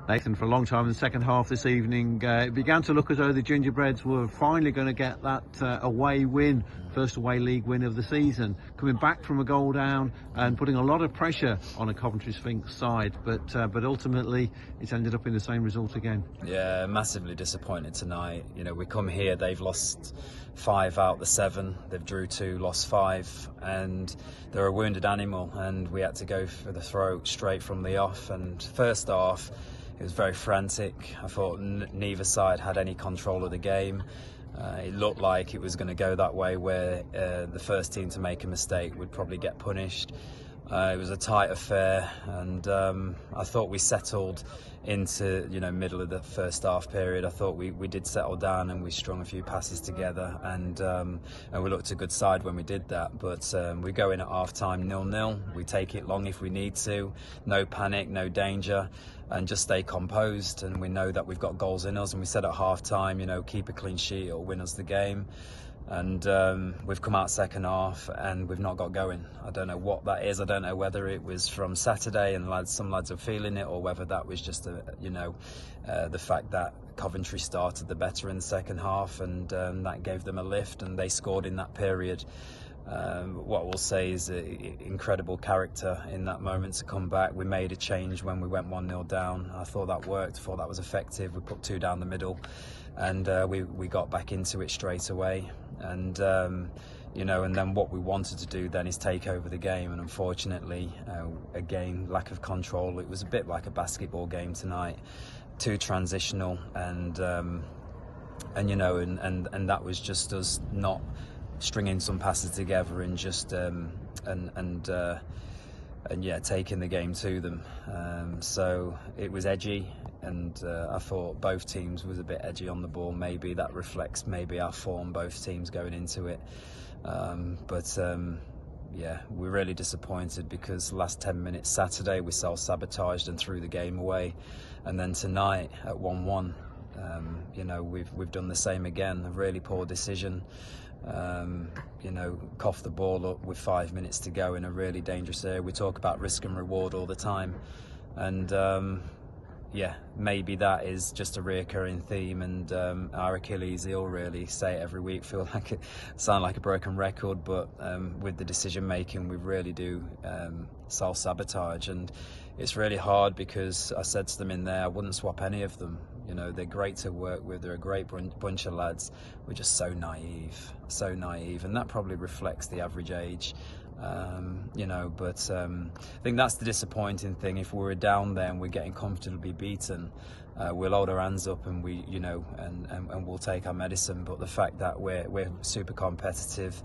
Nathan, for a long time in the second half this evening, it began to look as though the Gingerbreads were finally going to get that away win, first away league win of the season, coming back from a goal down and putting a lot of pressure on a Coventry Sphinx side, but ultimately it's ended up in the same result again. Yeah, massively disappointed tonight. You know, we come here, they've lost 5 out the 7, they've drew 2, lost 5, and they're a wounded animal, and we had to go for the throat straight from the off. And first half, it was very frantic. I thought neither side had any control of the game. It looked like it was going to go that way, where the first team to make a mistake would probably get punished. It was a tight affair, and I thought we settled into middle of the first half period. I thought we did settle down and we strung a few passes together, and we looked a good side when we did that. But we go in at half time 0-0. We take it long if we need to. No panic, no danger, and just stay composed. And we know that we've got goals in us. And we said at half time, keep a clean sheet, it'll win us the game. And we've come out second half and we've not got going. I don't know what that is. I don't know whether it was from Saturday and some lads are feeling it, or whether that was just the fact that Coventry started the better in the second half, and that gave them a lift and they scored in that period. What we'll say is incredible character in that moment to come back. We made a change when we went 1-0 down. I thought that worked. I thought that was effective. We put 2 down the middle, and we got back into it straight away. And and then what we wanted to do then is take over the game. And unfortunately, again, lack of control. It was a bit like a basketball game tonight, too transitional, and that was just us not stringing some passes together and just taking the game to them. So it was edgy, and I thought both teams was a bit edgy on the ball. Maybe that reflects our form, both teams going into it. We're really disappointed because the last 10 minutes Saturday we self-sabotaged and threw the game away, and then tonight at 1-1, we've done the same again. A really poor decision. Cough the ball up with 5 minutes to go in a really dangerous area. We talk about risk and reward all the time, and maybe that is just a reoccurring theme, and our Achilles heel, really. Say it every week, sound like a broken record, but with the decision making we really do self-sabotage, and it's really hard because I said to them in there I wouldn't swap any of them. They're great to work with, they're a great bunch of lads. We're just so naive, and that probably reflects the average age. But I think that's the disappointing thing. If we were down there and we're getting comfortably beaten, we'll hold our hands up and and we'll take our medicine. But the fact that we're super competitive,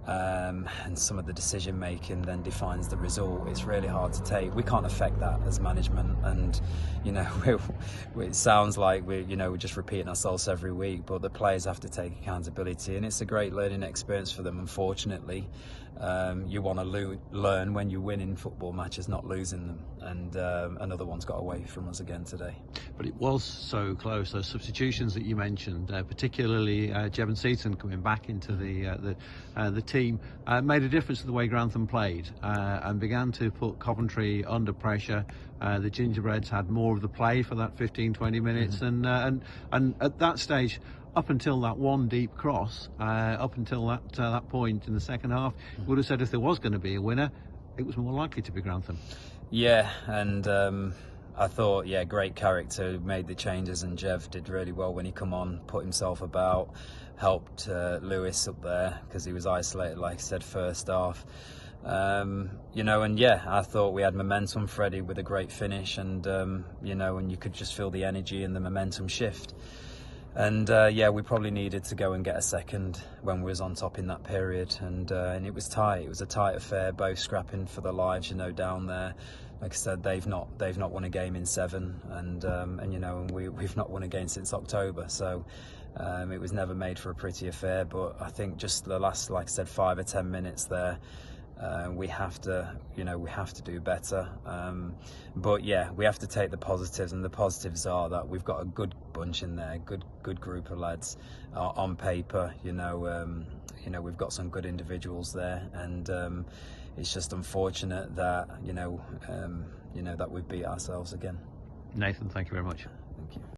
and some of the decision making then defines the result, it's really hard to take. We can't affect that as management, and it sounds like we're just repeating ourselves every week, but the players have to take accountability, and it's a great learning experience for them. Unfortunately, you want to learn when you win in football matches, not losing them, and another one's got away from us again today. But it was so close. Those substitutions that you mentioned, particularly Jevon Seaton coming back into the team, made a difference to the way Grantham played, and began to put Coventry under pressure. The Gingerbreads had more of the play for that 15-20 minutes, and at that stage, up until that one deep cross, up until that point in the second half, would have said if there was going to be a winner, it was more likely to be Grantham. Yeah, and I thought, great character, made the changes, and Jev did really well when he come on, put himself about, helped Lewis up there because he was isolated, like I said, first half. I thought we had momentum. Freddie with a great finish, and and you could just feel the energy and the momentum shift. And we probably needed to go and get a second when we was on top in that period, and it was tight. It was a tight affair, both scrapping for their lives, down there. Like I said, they've not won a game in 7, and we've not won a game since October. So it was never made for a pretty affair. But I think just the last, like I said, 5 or 10 minutes there, we have to do better. We have to take the positives, and the positives are that we've got a good bunch in there, good group of lads. On paper, we've got some good individuals there, and it's just unfortunate that that we beat ourselves again. Nathan, thank you very much. Thank you.